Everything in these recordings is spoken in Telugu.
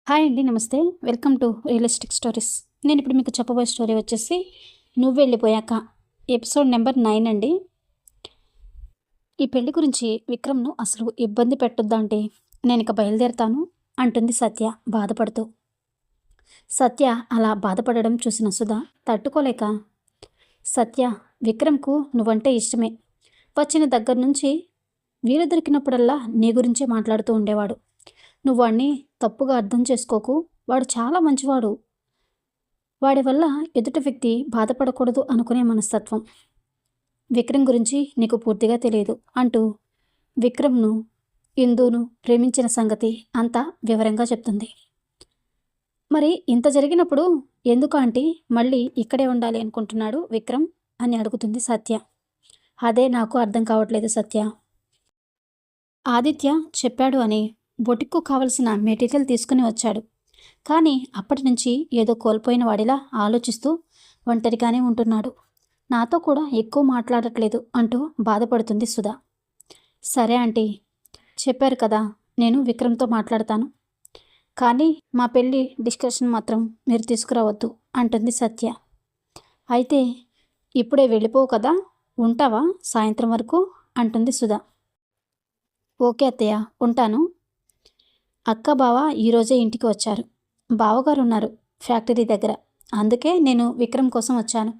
హాయ్ అండి. నమస్తే. Welcome to realistic stories. నేను ఇప్పుడు మీకు చెప్పబోయే స్టోరీ వచ్చేసి 'నువ్వు వెళ్ళిపోయాక' ఎపిసోడ్ నెంబర్ 9 అండి. ఈ పెళ్లి గురించి విక్రమ్‌ను అసలు ఇబ్బంది పెట్టొద్దంటే నేనిక బయలుదేరతాను అంటుంది సత్య బాధపడుతూ. సత్య అలా బాధపడడం చూసిన సుధా తట్టుకోలేక, సత్య, విక్రమ్‌కు నువ్వంటే ఇష్టమే. వచ్చిన దగ్గర నుంచి వీలు దొరికినప్పుడల్లా నీ గురించే మాట్లాడుతూ ఉండేవాడు. నువ్వు వాడిని తప్పుగా అర్థం చేసుకోకు. వాడు చాలా మంచివాడు. వాడి వల్ల ఎదుటి వ్యక్తి బాధపడకూడదు అనుకునే మనస్తత్వం. విక్రమ్ గురించి నీకు పూర్తిగా తెలియదు అంటూ విక్రమ్‌ను, ఇందూను ప్రేమించిన సంగతి అంతా వివరంగా చెప్తుంది. మరి ఇంత జరిగినప్పుడు ఎందుకు ఆంటీ మళ్ళీ ఇక్కడే ఉండాలి అనుకుంటున్నాడు విక్రమ్ అని అడుగుతుంది సత్య. అదే నాకు అర్థం కావట్లేదు సత్య. ఆదిత్య చెప్పాడు అని బొటిక్కు కావలసిన మెటీరియల్ తీసుకుని వచ్చాడు. కానీ అప్పటి నుంచి ఏదో కోల్పోయిన వాడిలా ఆలోచిస్తూ ఒంటరిగానే ఉంటున్నాడు. నాతో కూడా ఎక్కువ మాట్లాడట్లేదు అంటూ బాధపడుతుంది సుధా. సరే ఆంటీ, చెప్పారు కదా, నేను విక్రమ్‌తో మాట్లాడతాను. కానీ మా పెళ్ళి డిస్కషన్ మాత్రం మీరు తీసుకురావద్దు అంటుంది సత్య. అయితే ఇప్పుడే వెళ్ళిపోవు కదా, ఉంటావా సాయంత్రం వరకు అంటుంది సుధా. ఓకే అత్తయ్య, ఉంటాను. అక్క బావ ఈరోజే ఇంటికి వచ్చారు. బావగారు ఉన్నారు ఫ్యాక్టరీ దగ్గర. అందుకే నేను విక్రమ్ కోసం వచ్చాను.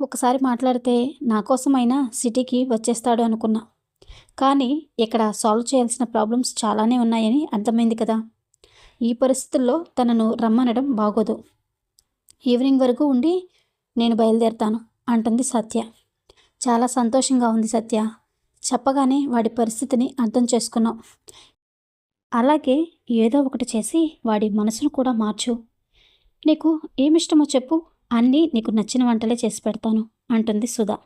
ఒకసారి మాట్లాడితే నా కోసమైనా సిటీకి వచ్చేస్తాడు అనుకున్నా. కానీ ఇక్కడ సాల్వ్ చేయాల్సిన ప్రాబ్లమ్స్ చాలానే ఉన్నాయని అర్థమైంది కదా. ఈ పరిస్థితుల్లో తనను రమ్మనడం బాగోదు. ఈవినింగ్ వరకు ఉండి నేను బయలుదేరతాను అంటుంది సత్య. చాలా సంతోషంగా ఉంది సత్య. చెప్పగానే వాడి పరిస్థితిని అర్థం చేసుకున్నావు. అలాగే ఏదో ఒకటి చేసి వాడి మనసును కూడా మార్చు. నీకు ఏమిష్టమో చెప్పు, అన్నీ నీకు నచ్చిన వంటలే చేసి పెడతాను అంటుంది సుధా.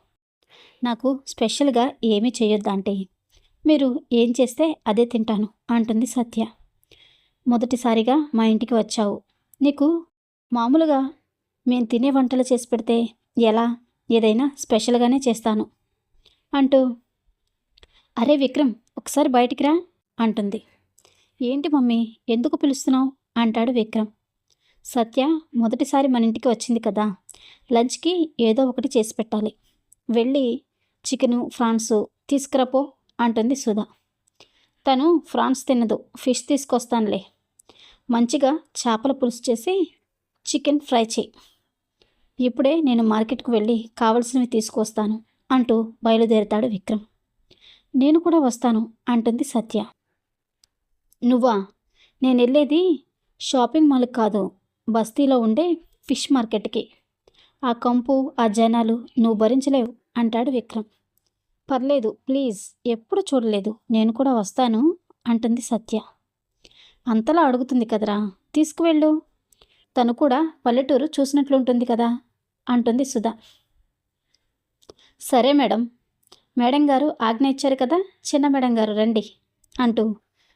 నాకు స్పెషల్గా ఏమీ చేయొద్దంటే మీరు ఏం చేస్తే అదే తింటాను అంటుంది సత్య. మొదటిసారిగా మా ఇంటికి వచ్చావు. నీకు మామూలుగా మేము తినే వంటలు చేసి పెడితే ఎలా, ఏదైనా స్పెషల్గానే చేస్తాను అంటూ, అరే విక్రమ్, ఒకసారి బయటికి రా అంటుంది. ఏంటి మమ్మీ, ఎందుకు పిలుస్తున్నావు అంటాడు విక్రమ్. సత్య మొదటిసారి మన ఇంటికి వచ్చింది కదా, లంచ్కి ఏదో ఒకటి చేసి పెట్టాలి. వెళ్ళి చికెను ఫ్రాన్స్ తీసుకురాపో అంటుంది సుధా. తను ఫ్రాన్స్ తినదు, ఫిష్ తీసుకొస్తానులే. మంచిగా చేపల పులుసు చేసి చికెన్ ఫ్రై చేయి. ఇప్పుడే నేను మార్కెట్కు వెళ్ళి కావలసినవి తీసుకొస్తాను అంటూ బయలుదేరుతాడు విక్రమ్. నేను కూడా వస్తాను అంటుంది సత్య. నువ్వా? నేను వెళ్ళేది షాపింగ్ మాల్కి కాదు, బస్తీలో ఉండే ఫిష్ మార్కెట్కి. ఆ కంపు, ఆ జనాలు నువ్వు భరించలేవు అంటాడు విక్రమ్. పర్లేదు ప్లీజ్, ఎప్పుడు చూడలేదు, నేను కూడా వస్తాను అంటుంది సత్య. అంతలా అడుగుతుంది కదరా, తీసుకువెళ్ళు. తను కూడా పల్లెటూరు చూసినట్లుంటుంది కదా అంటుంది సుధా. సరే మేడం, మేడం గారు ఆజ్ఞ ఇచ్చారు కదా, చిన్న మేడం గారు రండి అంటూ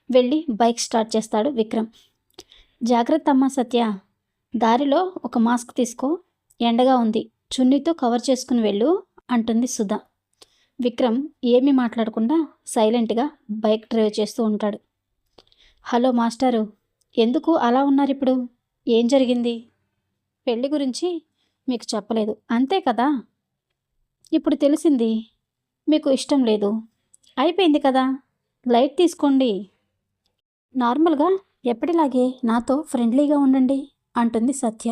వెళ్ళి బైక్ స్టార్ట్ చేస్తాడు విక్రమ్. జాగ్రత్త అమ్మా సత్య, దారిలో ఒక మాస్క్ తీసుకో, ఎండగా ఉంది, చున్నీతో కవర్ చేసుకుని వెళ్ళు అంటుంది సుధా. విక్రమ్ ఏమీ మాట్లాడకుండా సైలెంట్గా బైక్ డ్రైవ్ చేస్తూ ఉంటాడు. హలో మాస్టారు, ఎందుకు అలా ఉన్నారు ఇప్పుడు? ఏం జరిగింది? పెళ్లి గురించి మీకు చెప్పలేదు అంతే కదా. ఇప్పుడు తెలిసింది, మీకు ఇష్టం లేదు, అయిపోయింది కదా, లైట్ తీసుకోండి. నార్మల్గా ఎప్పటిలాగే నాతో ఫ్రెండ్లీగా ఉండండి అంటుంది సత్య.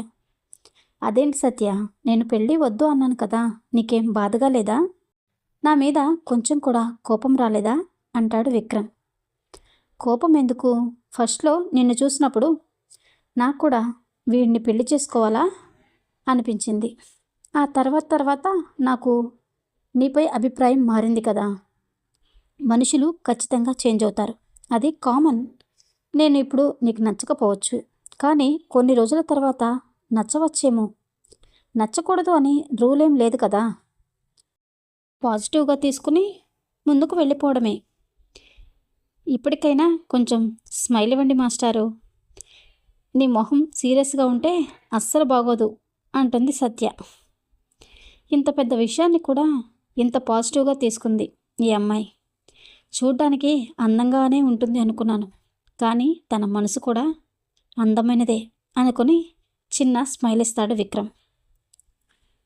అదేంటి సత్య, నేను పెళ్ళి వద్దు అన్నాను కదా, నీకేం బాధగా లేదా? నా మీద కొంచెం కూడా కోపం రాలేదా అంటాడు విక్రమ్. కోపం ఎందుకు? ఫస్ట్లో నిన్ను చూసినప్పుడు నాకు కూడా వీడిని పెళ్లి చేసుకోవాలా అనిపించింది. ఆ తర్వాత నాకు నీపై అభిప్రాయం మారింది కదా. మనుషులు ఖచ్చితంగా చేంజ్ అవుతారు, అది కామన్. నేను ఇప్పుడు నీకు నచ్చకపోవచ్చు, కానీ కొన్ని రోజుల తర్వాత నచ్చవచ్చేమో. నచ్చకూడదు అని రూల్ ఏం లేదు కదా. పాజిటివ్గా తీసుకుని ముందుకు వెళ్ళిపోవడమే. ఇప్పటికైనా కొంచెం స్మైల్ ఇవ్వండి మాస్టారు. నీ మొహం సీరియస్గా ఉంటే అస్సలు బాగోదు అంటుంది సత్య. ఇంత పెద్ద విషయాన్ని కూడా ఇంత పాజిటివ్గా తీసుకుంది ఈ అమ్మాయి. చూడ్డానికి అందంగానే ఉంటుంది అనుకున్నాను, కానీ తన మనసు కూడా అందమైనదే అనుకొని చిన్న స్మైల్ ఇస్తాడు విక్రమ్.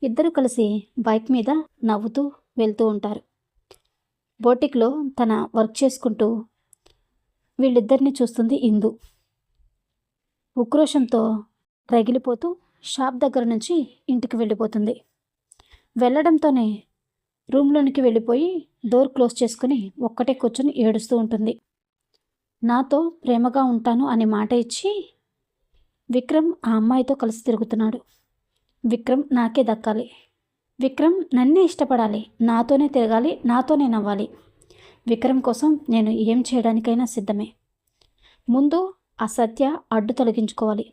ఇద్దరు కలిసి బైక్ మీద నవ్వుతూ వెళ్తూ ఉంటారు. బోటిక్లో తన వర్క్ చేసుకుంటూ వీళ్ళిద్దరిని చూస్తుంది ఇందు. ఉక్రోషంతో రగిలిపోతూ షాప్ దగ్గర నుంచి ఇంటికి వెళ్ళిపోతుంది. వెళ్ళడంతోనే రూమ్లోనికి వెళ్ళిపోయి డోర్ క్లోజ్ చేసుకుని ఒక్కటే కూర్చొని ఏడుస్తూ ఉంటుంది. నాతో ప్రేమగా ఉంటాను అనే మాట ఇచ్చి విక్రమ్ ఆ అమ్మాయితో కలిసి తిరుగుతున్నాడు. విక్రమ్ నాకే దక్కాలి, విక్రమ్ నన్నే ఇష్టపడాలి, నాతోనే తిరగాలి, నాతోనే నవ్వాలి. విక్రమ్ కోసం నేను ఏం చేయడానికైనా సిద్ధమే. ముందు ఆ సత్య అడ్డు తొలగించుకోవాలి.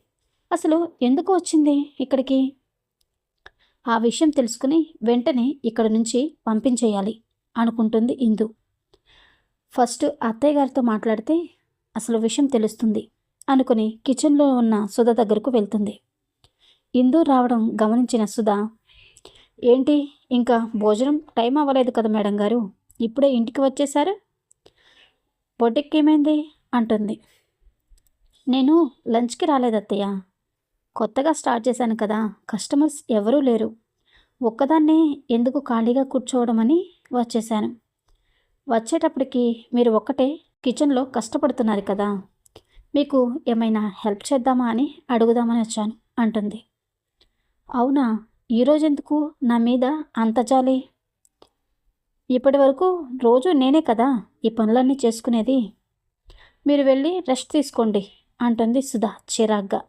అసలు ఎందుకు వచ్చింది ఇక్కడికి? ఆ విషయం తెలుసుకుని వెంటనే ఇక్కడి నుంచి పంపించేయాలి అనుకుంటుంది ఇందు. ఫస్ట్ అత్తయ్య గారితో మాట్లాడితే అసలు విషయం తెలుస్తుంది అనుకుని కిచెన్లో ఉన్న సుధ దగ్గరకు వెళ్తుంది. ఇందు రావడం గమనించిన సుధ, ఏంటి ఇంకా భోజనం టైం అవ్వలేదు కదా మేడం గారు, ఇప్పుడే ఇంటికి వచ్చేశారు, బొటిక్కి ఏమైంది అంటుంది. నేను లంచ్కి రాలేదు అత్తయ్య, కొత్తగా స్టార్ట్ చేశాను కదా, కస్టమర్స్ ఎవరూ లేరు, ఒక్కదాన్నే ఎందుకు ఖాళీగా కూర్చోవడం అని వచ్చేసాను. వచ్చేటప్పటికి మీరు ఒక్కటే కిచెన్లో కష్టపడుతున్నారు కదా, మీకు ఏమైనా హెల్ప్ చేద్దామా అని అడుగుదామని వచ్చాను అంటుంది. అవునా, ఈరోజెందుకు నా మీద అంత జాలి? ఇప్పటి వరకు రోజు నేనే కదా ఈ పనులన్నీ చేసుకునేది, మీరు వెళ్ళి రెస్ట్ తీసుకోండి అంటుంది సుధా చిరాగ్గా.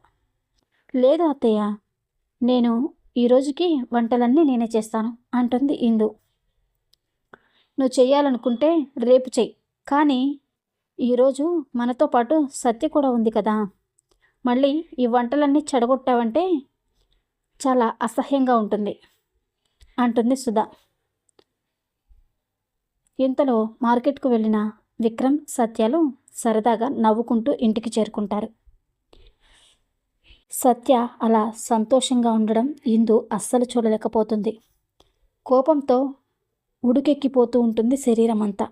లేదు అత్తయ్య, నేను ఈరోజుకి వంటలన్నీ నేనే చేస్తాను అంటుంది ఇందు. నువ్వు చెయ్యాలనుకుంటే రేపు చెయ్యి, కానీ ఈరోజు మనతో పాటు సత్య కూడా ఉంది కదా, మళ్ళీ ఈ వంటలన్నీ చెడగొట్టావంటే చాలా అసహ్యంగా ఉంటుంది అంటుంది సుధా. ఇంతలో మార్కెట్కు వెళ్ళిన విక్రమ్ సత్యలు సరదాగా నవ్వుకుంటూ ఇంటికి చేరుకుంటారు. సత్య అలా సంతోషంగా ఉండడం ఇందు అస్సలు చూడలేకపోతుంది. కోపంతో ఉడుకెక్కిపోతూ ఉంటుంది శరీరం అంతా.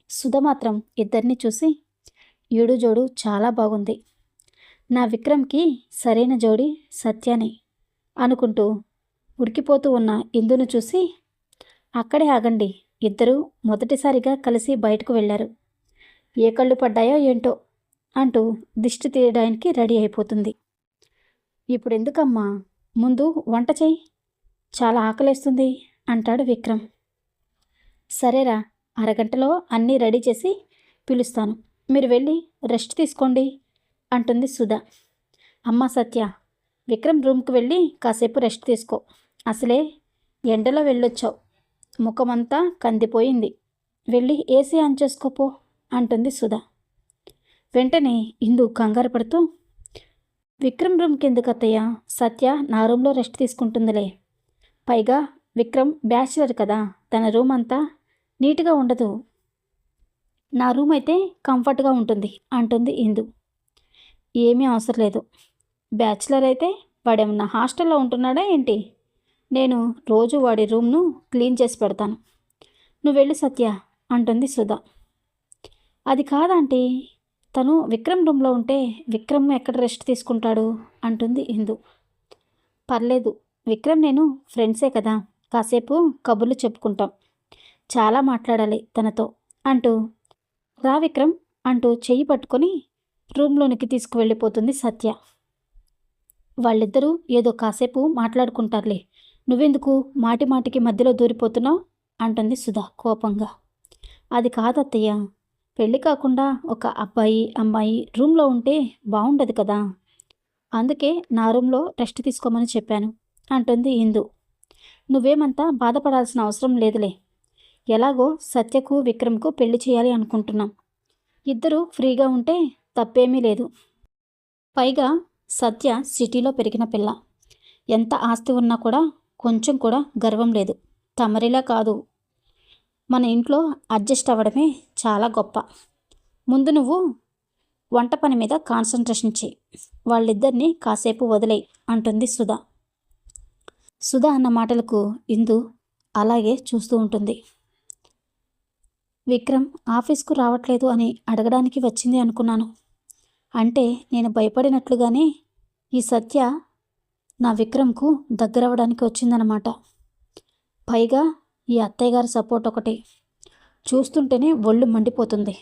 సుధ మాత్రం ఇద్దరిని చూసి, ఈడు జోడు చాలా బాగుంది, నా విక్రమ్కి సరైన జోడి సత్యానే అనుకుంటూ ఉడికిపోతూ ఉన్న ఇందును చూసి, అక్కడే ఆగండి, ఇద్దరూ మొదటిసారిగా కలిసి బయటకు వెళ్ళారు, ఏ కళ్ళు పడ్డాయో ఏంటో అంటూ దిష్టి తీయడానికి రెడీ అయిపోతుంది. ఇప్పుడు ఎందుకమ్మా, ముందు వంట చెయ్యి, చాలా ఆకలేస్తుంది అంటాడు విక్రమ్. సరేరా, అరగంటలో అన్నీ రెడీ చేసి పిలుస్తాను, మీరు వెళ్ళి రెస్ట్ తీసుకోండి అంటుంది సుధా. అమ్మా సత్య, విక్రమ్ రూమ్కి వెళ్ళి కాసేపు రెస్ట్ తీసుకో, అసలే ఎండలో వెళ్ళొచ్చావు, ముఖమంతా కందిపోయింది, వెళ్ళి ఏసీ ఆన్ చేసుకోపో అంటుంది సుధా. వెంటనే ఇందు కంగారు పడుతూ, విక్రమ్ రూమ్కి ఎందుకు అత్తయ్య, సత్య నా రూమ్లో రెస్ట్ తీసుకుంటుందిలే, పైగా విక్రమ్ బ్యాచిలర్ కదా, తన రూమ్ అంతా నీట్గా ఉండదు, నా రూమ్ అయితే కంఫర్ట్గా ఉంటుంది అంటుంది ఇందు. ఏమీ అవసరం లేదు, బ్యాచిలర్ అయితే వాడేమన్నా హాస్టల్లో ఉంటున్నాడా ఏంటి, నేను రోజు వాడి రూమ్ను క్లీన్ చేసి పెడతాను, నువ్వు వెళ్ళు సత్య అంటుంది సుధా. అది కాదంటీ, తను విక్రమ్ రూమ్లో ఉంటే విక్రమ్ ఎక్కడ రెస్ట్ తీసుకుంటాడు అంటుంది ఇందు. పర్లేదు, విక్రమ్ నేను ఫ్రెండ్సే కదా, కాసేపు కబుర్లు చెప్పుకుంటాం, చాలా మాట్లాడాలి తనతో అంటూ, రా విక్రమ్ అంటూ చెయ్యి పట్టుకొని రూమ్లోనికి తీసుకువెళ్ళిపోతుంది సత్య. వాళ్ళిద్దరూ ఏదో కాసేపు మాట్లాడుకుంటారులే, నువ్వెందుకు మాటి మాటికి మధ్యలో దూరిపోతున్నావు అంటుంది సుధా కోపంగా. అది కాదత్తయ్య, పెళ్ళి కాకుండా ఒక అబ్బాయి అమ్మాయి రూమ్లో ఉంటే బాగుండదు కదా, అందుకే నా రూమ్లో రెస్ట్ తీసుకోమని చెప్పాను అంటుంది ఇందు. నువ్వేమంతా బాధపడాల్సిన అవసరం లేదులే, ఎలాగో సత్యకు విక్రమ్కు పెళ్లి చేయాలి అనుకుంటున్నాం, ఇద్దరూ ఫ్రీగా ఉంటే తప్పేమీ లేదు, పైగా సత్య సిటీలో పెరిగిన పిల్ల, ఎంత ఆస్తి ఉన్నా కూడా కొంచెం కూడా గర్వం లేదు, తమరిలా కాదు, మన ఇంట్లో అడ్జస్ట్ అవ్వడమే చాలా గొప్ప, ముందు నువ్వు వంట పని మీద కాన్సన్ట్రేషన్ చేయి, వాళ్ళిద్దరినీ కాసేపు వదిలేయి అంటుంది సుధా. సుధా అన్న మాటలకు ఇందు అలాగే చూస్తూ ఉంటుంది. విక్రమ్ ఆఫీస్కు రావట్లేదు అని అడగడానికి వచ్చింది అనుకున్నాను, అంటే నేను భయపడినట్లుగానే ఈ సత్య నా విక్రమ్కు దగ్గరవ్వడానికి వచ్చిందనమాట. పైగా ఈ అత్తయ్య గారి సపోర్ట్ ఒకటి చూస్తుంటేనే ఒళ్ళు మండిపోతుంది.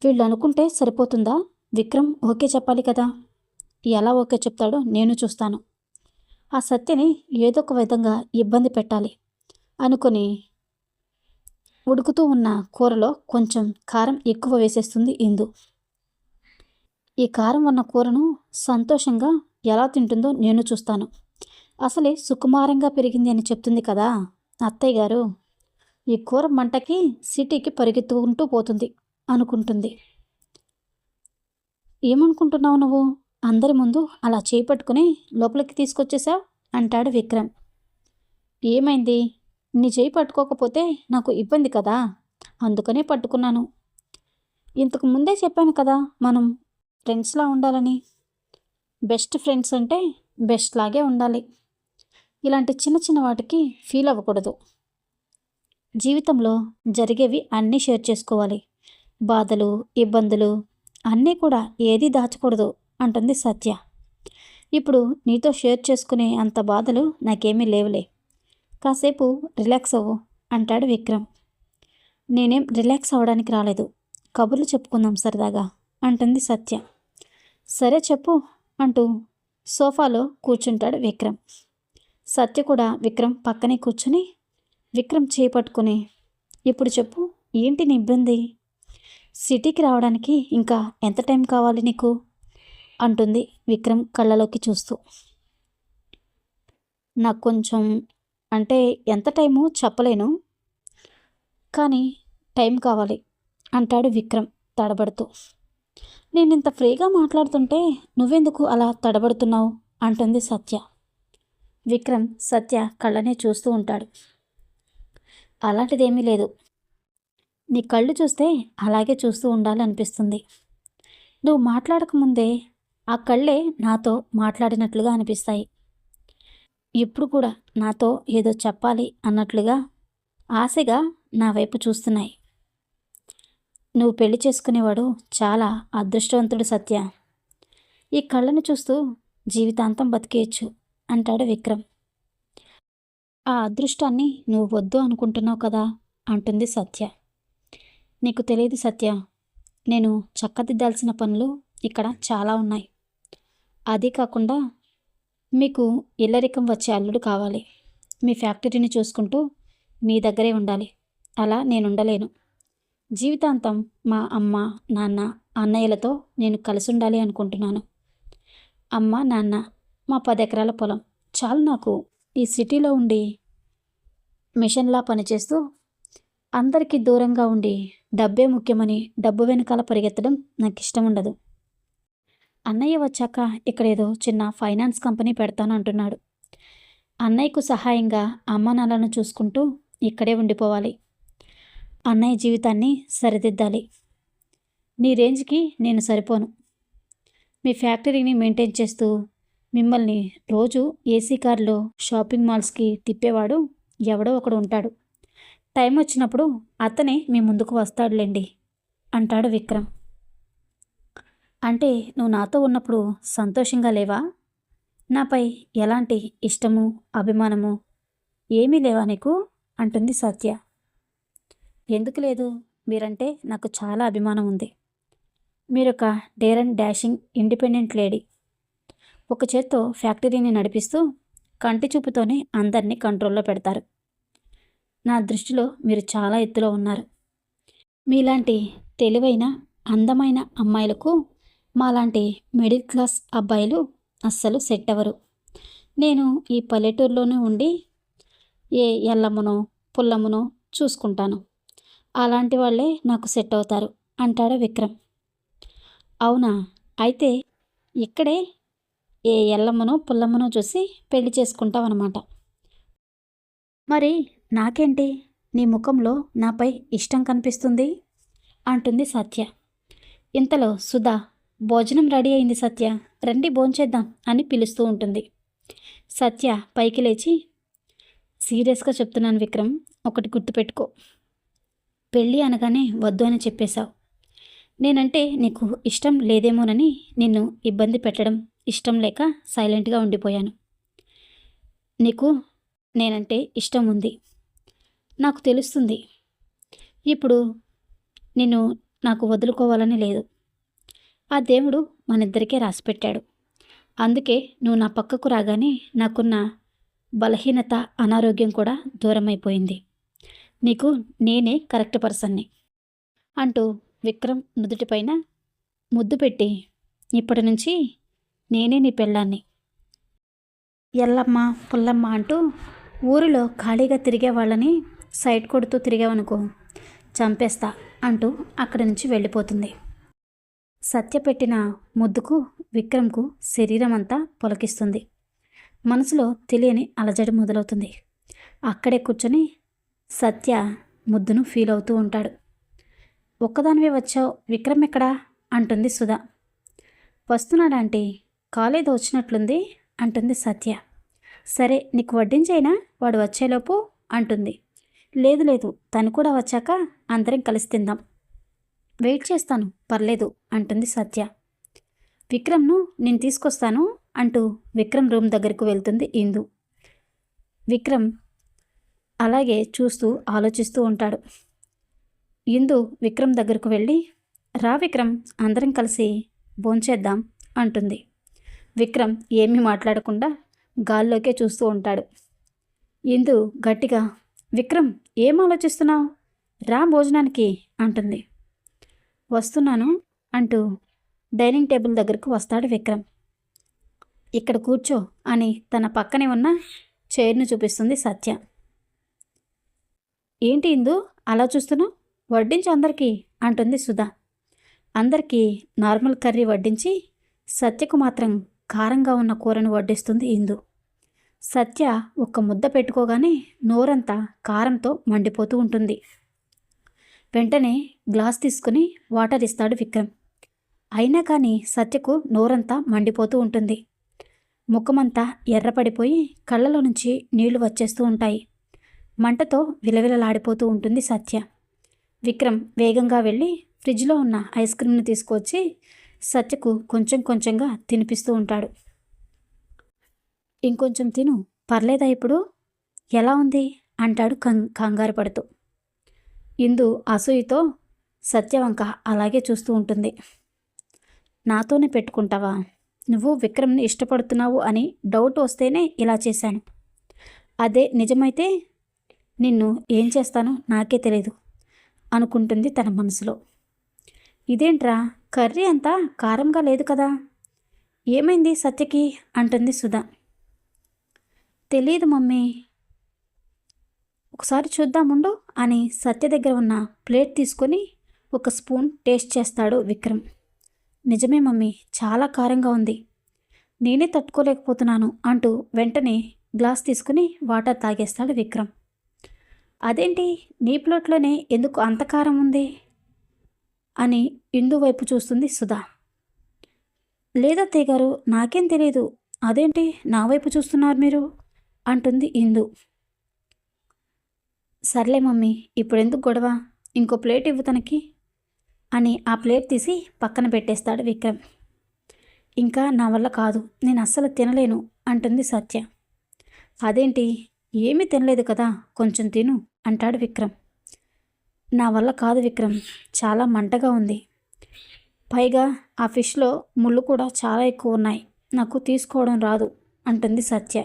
వీళ్ళు అనుకుంటే సరిపోతుందా? విక్రమ్ ఓకే చెప్పాలి కదా. ఎలా ఓకే చెప్తాడో నేను చూస్తాను. ఆ సత్యని ఏదో ఒక విధంగా ఇబ్బంది పెట్టాలి అనుకుని ఉడుకుతూ ఉన్న కూరలో కొంచెం కారం ఎక్కువ వేసేస్తుంది ఇందు. ఈ కారం ఉన్న కూరను సంతోషంగా ఎలా తింటుందో నేను చూస్తాను. అసలే సుకుమారంగా పెరిగింది అని చెప్తుంది కదా అత్తయ్య గారు. ఈ కూర మంటకి సిటీకి పరిగెత్తుకుంటూ పోతుంది అనుకుంటుంది. ఏమనుకుంటున్నావు నువ్వు? అందరి ముందు అలా చేపట్టుకుని లోపలికి తీసుకొచ్చేసావు అంటాడు విక్రమ్. ఏమైంది? నీ చేయి పట్టుకోకపోతే నాకు ఇబ్బంది కదా, అందుకనే పట్టుకున్నాను. ఇంతకు ముందే చెప్పాను కదా మనం ఫ్రెండ్స్లా ఉండాలని. బెస్ట్ ఫ్రెండ్స్ అంటే బెస్ట్ లాగే ఉండాలి. ఇలాంటి చిన్న చిన్న వాటికి ఫీల్ అవ్వకూడదు. జీవితంలో జరిగేవి అన్నీ షేర్ చేసుకోవాలి. బాధలు, ఇబ్బందులు అన్నీ కూడా ఏదీ దాచకూడదు అంటుంది సత్య. ఇప్పుడు నీతో షేర్ చేసుకునే అంత బాధలు నాకేమీ లేవులే, కాసేపు రిలాక్స్ అవ్వు అంటాడు విక్రమ్. నేనేం రిలాక్స్ అవ్వడానికి రాలేదు, కబుర్లు చెప్పుకుందాం సరదాగా అంటుంది సత్య. సరే చెప్పు అంటూ సోఫాలో కూర్చుంటాడు విక్రమ్. సత్య కూడా విక్రమ్ పక్కనే కూర్చుని విక్రమ్ చేయి పట్టుకుని, ఇప్పుడు చెప్పు ఏంటి నీ ఇబ్బంది? సిటీకి రావడానికి ఇంకా ఎంత టైం కావాలి నీకు అంటుంది విక్రమ్ కళ్ళలోకి చూస్తూ. నాకు కొంచెం అంటే ఎంత టైము చెప్పలేను, కానీ టైం కావాలి అంటాడు విక్రమ్ తడబడుతూ. నేను ఇంత ఫ్రీగా మాట్లాడుతుంటే నువ్వెందుకు అలా తడబడుతున్నావు అంటుంది సత్య. విక్రమ్ సత్య కళ్ళనే చూస్తూ ఉంటాడు. అలాంటిదేమీ లేదు, నీ కళ్ళు చూస్తే అలాగే చూస్తూ ఉండాలనిపిస్తుంది. నువ్వు మాట్లాడకముందే ఆ కళ్ళే నాతో మాట్లాడినట్లుగా అనిపిస్తాయి. ఇప్పుడు కూడా నాతో ఏదో చెప్పాలి అన్నట్లుగా ఆశగా నా వైపు చూస్తున్నాయి. నువ్వు పెళ్లి చేసుకునేవాడు చాలా అదృష్టవంతుడు సత్య. ఈ కళ్ళను చూస్తూ జీవితాంతం బతికేయచ్చు అంటాడు విక్రమ్. ఆ అదృష్టాన్ని నువ్వు వద్దు అనుకుంటున్నావు కదా అంటుంది సత్య. నీకు తెలియదు సత్య, నేను చక్కదిద్దాల్సిన పనులు ఇక్కడ చాలా ఉన్నాయి. అది కాకుండా మీకు ఇల్లరికం వచ్చే అల్లుడు కావాలి. మీ ఫ్యాక్టరీని చూసుకుంటూ మీ దగ్గరే ఉండాలి. అలా నేను ఉండలేను. జీవితాంతం మా అమ్మ, నాన్న, అన్నయ్యలతో నేను కలిసి ఉండాలి అనుకుంటున్నాను. అమ్మ, నాన్న, మా 10 ఎకరాల పొలం చాలు నాకు. ఈ సిటీలో ఉండి మిషన్లా పనిచేస్తూ అందరికీ దూరంగా ఉండి డబ్బే ముఖ్యమని డబ్బు వెనకాల పరిగెత్తడం నాకు ఇష్టం ఉండదు. అన్నయ్య వచ్చాక ఇక్కడ ఏదో చిన్న ఫైనాన్స్ కంపెనీ పెడతాను అంటున్నాడు. అన్నయ్యకు సహాయంగా అమ్మ నాన్నలను చూసుకుంటూ ఇక్కడే ఉండిపోవాలి. అన్నయ్య జీవితాన్ని సరిదిద్దాలి. నీ రేంజ్కి నేను సరిపోను. మీ ఫ్యాక్టరీని మెయింటైన్ చేస్తూ మిమ్మల్ని రోజు ఏసీ కారులో షాపింగ్ మాల్స్కి తిప్పేవాడు ఎవడో ఒకడు ఉంటాడు. టైం వచ్చినప్పుడు అతనే మీ ముందుకు వస్తాడులేండి అంటాడు విక్రమ్. అంటే నువ్వు నాతో ఉన్నప్పుడు సంతోషంగా లేవా? నాపై ఎలాంటి ఇష్టము, అభిమానము ఏమీ లేవా నీకు అంటుంది సత్య. ఎందుకు లేదు, మీరంటే నాకు చాలా అభిమానం ఉంది. మీరొక dare and dashing independent lady. ఒక చేత్తో ఫ్యాక్టరీని నడిపిస్తూ కంటి చూపుతోనే అందరినీ కంట్రోల్లో పెడతారు. నా దృష్టిలో మీరు చాలా ఎత్తులో ఉన్నారు. మీలాంటి తెలివైన అందమైన అమ్మాయిలకు మాలాంటి మిడిల్ క్లాస్ అబ్బాయిలు అస్సలు సెట్ అవ్వరు. నేను ఈ పల్లెటూరులోనే ఉండి ఏ ఎల్లమ్మనో పుల్లమ్మనో చూసుకుంటాను. అలాంటి వాళ్ళే నాకు సెట్ అవుతారు అంటాడు విక్రమ్. అవునా, అయితే ఇక్కడే ఏ ఎల్లమ్మనో పుల్లమ్మనో చూసి పెళ్లి చేసుకుంటావన్నమాట. మరి నాకేంటి నీ ముఖంలో నాపై ఇష్టం కనిపిస్తుంది అంటుంది సత్య. ఇంతలో సుధా భోజనం రెడీ అయింది సత్య, రండి భోంచేద్దాం అని పిలుస్తూ ఉంటుంది. సత్య పైకి లేచి, సీరియస్గా చెప్తున్నాను విక్రమ్, ఒకటి గుర్తుపెట్టుకో. పెళ్ళి అనగానే వద్దు అని చెప్పేశావు. నేనంటే నీకు ఇష్టం లేదేమోనని నిన్ను ఇబ్బంది పెట్టడం ఇష్టం లేక సైలెంట్గా ఉండిపోయాను. నీకు నేనంటే ఇష్టం ఉంది, నాకు తెలుస్తుంది. ఇప్పుడు నిన్ను నాకు వదులుకోవాలని లేదు. ఆ దేవుడు మనిద్దరికీ రాసిపెట్టాడు. అందుకే నువ్వు నా పక్కకు రాగానే నాకున్న బలహీనత, అనారోగ్యం కూడా దూరమైపోయింది. నీకు నేనే కరెక్ట్ పర్సన్ని అంటూ విక్రమ్ నుదుటిపైన ముద్దు పెట్టి, ఇప్పటి నుంచి నేనే నీ పెళ్ళాన్ని, ఎల్లమ్మ పుల్లమ్మ అంటూ ఊరిలో ఖాళీగా తిరిగే వాళ్ళని సైట్ కొడుతూ తిరిగావనుకో చంపేస్తా అంటూ అక్కడి నుంచి వెళ్ళిపోతుంది. సత్య పెట్టిన ముద్దుకు విక్రమ్కు శరీరం అంతా పొలకిస్తుంది. మనసులో తెలియని అలజడి మొదలవుతుంది. అక్కడే కూర్చొని సత్య ముద్దును ఫీల్ అవుతూ ఉంటాడు. ఒక్కదానివే వచ్చావు, విక్రమ్ ఎక్కడా అంటుంది సుధా. వస్తున్నాడా కాలేదో వచ్చినట్లుంది అంటుంది సత్య. సరే నీకు వడ్డించైనా వాడు వచ్చేలోపు అంటుంది. లేదు లేదు, తను కూడా వచ్చాక అందరం కలిసి తిందాం, వెయిట్ చేస్తాను పర్లేదు అంటుంది సత్య. విక్రమ్ను నేను తీసుకొస్తాను అంటూ విక్రమ్ రూమ్ దగ్గరకు వెళ్తుంది ఇందు. విక్రమ్ అలాగే చూస్తూ ఆలోచిస్తూ ఉంటాడు. ఇందు విక్రమ్ దగ్గరకు వెళ్ళి, రా విక్రమ్ అందరం కలిసి భోంచేద్దాం అంటుంది. విక్రమ్ ఏమీ మాట్లాడకుండా గాల్లోకే చూస్తూ ఉంటాడు. ఇందు గట్టిగా, విక్రమ్ ఏం ఆలోచిస్తున్నావు, రా భోజనానికి అంటుంది. వస్తున్నాను అంటూ డైనింగ్ టేబుల్ దగ్గరకు వస్తాడు విక్రమ్. ఇక్కడ కూర్చో అని తన పక్కనే ఉన్న చైర్ను చూపిస్తుంది సత్య. ఏంటి ఇందు అలా చూస్తున్నావు, వడ్డించు అందరికీ అంటుంది సుధా. అందరికీ నార్మల్ కర్రీ వడ్డించి సత్యకు మాత్రం కారంగా ఉన్న కూరను వడ్డిస్తుంది ఇందు. సత్య ఒక్క ముద్ద పెట్టుకోగానే నోరంతా కారంతో మండిపోతూ ఉంటుంది. వెంటనే గ్లాస్ తీసుకుని వాటర్ ఇస్తాడు విక్రమ్. అయినా కానీ సత్యకు నోరంతా మండిపోతూ ఉంటుంది. ముఖమంతా ఎర్రపడిపోయి కళ్ళలో నుంచి నీళ్లు వచ్చేస్తూ ఉంటాయి. మంటతో విలవిలలాడిపోతూ ఉంటుంది సత్య. విక్రమ్ వేగంగా వెళ్ళి ఫ్రిడ్జ్లో ఉన్న ఐస్ క్రీమ్ని తీసుకొచ్చి సత్యకు కొంచెం కొంచెంగా తినిపిస్తూ ఉంటాడు. ఇంకొంచెం తిను, పర్లేదా ఇప్పుడు, ఎలా ఉంది అంటాడు కంగారు పడుతూ. ఇందు అసూయతో సత్య వంక అలాగే చూస్తూ ఉంటుంది. నాతోనే పెట్టుకుంటావా, నువ్వు విక్రమ్ని ఇష్టపడుతున్నావు అని డౌట్ వస్తేనే ఇలా చేశాను. అదే నిజమైతే నిన్ను ఏం చేస్తానో నాకే తెలీదు అనుకుంటుంది తన మనసులో. ఇదేంట్రా కర్రీ అంతా కారంగా లేదు కదా, ఏమైంది సత్యకి అంటుంది సుధా. తెలియదు మమ్మీ, ఒకసారి చూద్దాముండు అని సత్య దగ్గర ఉన్న ప్లేట్ తీసుకొని ఒక స్పూన్ టేస్ట్ చేస్తాడు విక్రమ్. నిజమే మమ్మీ, చాలా కారంగా ఉంది, నేనే తట్టుకోలేకపోతున్నాను అంటూ వెంటనే గ్లాస్ తీసుకుని వాటర్ తాగేస్తాడు విక్రమ్. అదేంటి నీ ప్లేట్లోనే ఎందుకు అంత కారం ఉంది అని ఇందు వైపు చూస్తుంది సుధా. లేదత్తయ్య గారు, నాకేం తెలియదు, అదేంటి నా వైపు చూస్తున్నారు మీరు అంటుంది ఇందు. సర్లే మమ్మీ, ఇప్పుడెందుకు గొడవ, ఇంకో ప్లేట్ ఇవ్వు తనకి అని ఆ ప్లేట్ తీసి పక్కన పెట్టేస్తాడు విక్రమ్. ఇంకా నా వల్ల కాదు, నేను అస్సలు తినలేను అంటుంది సత్య. అదేంటి ఏమీ తినలేదు కదా, కొంచెం తిను అంటాడు విక్రమ్. నా వల్ల కాదు విక్రమ్, చాలా మంటగా ఉంది, పైగా ఆ ఫిష్లో ముళ్ళు కూడా చాలా ఎక్కువ ఉన్నాయి, నాకు తీసుకోవడం రాదు అంటుంది సత్య.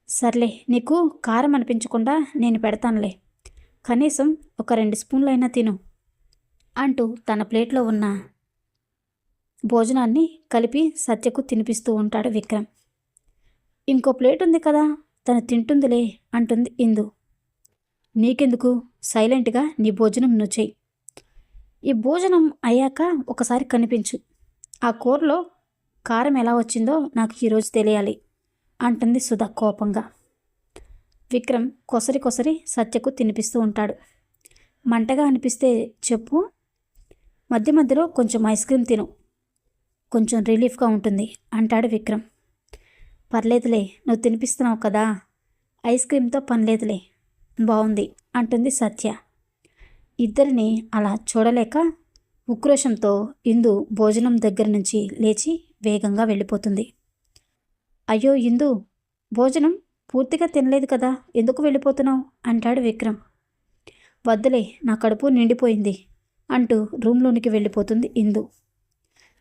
సర్లే, నీకు కారం అనిపించకుండా నేను పెడతానులే, కనీసం ఒక 2 స్పూన్లైనా తిను అంటూ తన ప్లేట్లో ఉన్న భోజనాన్ని కలిపి సత్యకు తినిపిస్తూ ఉంటాడు విక్రమ్. ఇంకో ప్లేట్ ఉంది కదా, తను తింటుందిలే అంటుంది ఇందు. నీకెందుకు, సైలెంట్గా నీ భోజనం నువ్వు చెయ్యి, ఈ భోజనం అయ్యాక ఒకసారి కనిపించు, ఆ కూరలో కారం ఎలా వచ్చిందో నాకు ఈరోజు తెలియాలి అంటుంది సుధా కోపంగా. విక్రమ్ కొసరి కొసరి సత్యకు తినిపిస్తూ ఉంటాడు. మంటగా అనిపిస్తే చెప్పు, మధ్య మధ్యలో కొంచెం ఐస్ క్రీమ్ తిను, కొంచెం రిలీఫ్గా ఉంటుంది అంటాడు విక్రమ్. పర్లేదులే, నువ్వు తినిపిస్తున్నావు కదా, ఐస్ క్రీమ్తో పనిలేదులే, బాగుంది అంటుంది సత్య. ఇద్దరిని అలా చూడలేక ఉక్రోషంతో ఇందు భోజనం దగ్గర నుంచి లేచి వేగంగా వెళ్ళిపోతుంది. అయ్యో ఇందు, భోజనం పూర్తిగా తినలేదు కదా, ఎందుకు వెళ్ళిపోతున్నావు అంటాడు విక్రమ్. వద్దులే, నా కడుపు నిండిపోయింది అంటూ రూమ్లోనికి వెళ్ళిపోతుంది ఇందు.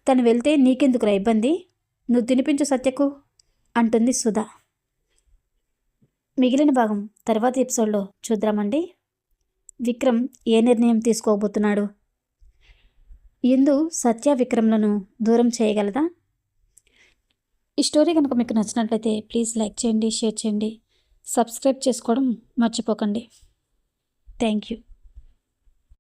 తను వెళ్తే నీకెందుకురా ఇబ్బంది, నువ్వు తినిపించు సత్యకు అంటుంది సుధా. మిగిలిన భాగం తర్వాతి ఎపిసోడ్లో చూద్దామండి. విక్రమ్ ఏ నిర్ణయం తీసుకోబోతున్నాడు? ఇందు సత్య విక్రమ్లను దూరం చేయగలదా? ఈ స్టోరీ కనుక మీకు నచ్చినట్లయితే ప్లీజ్ లైక్ చేయండి, షేర్ చేయండి, సబ్స్క్రైబ్ చేసుకోవడం మర్చిపోకండి. Thank you.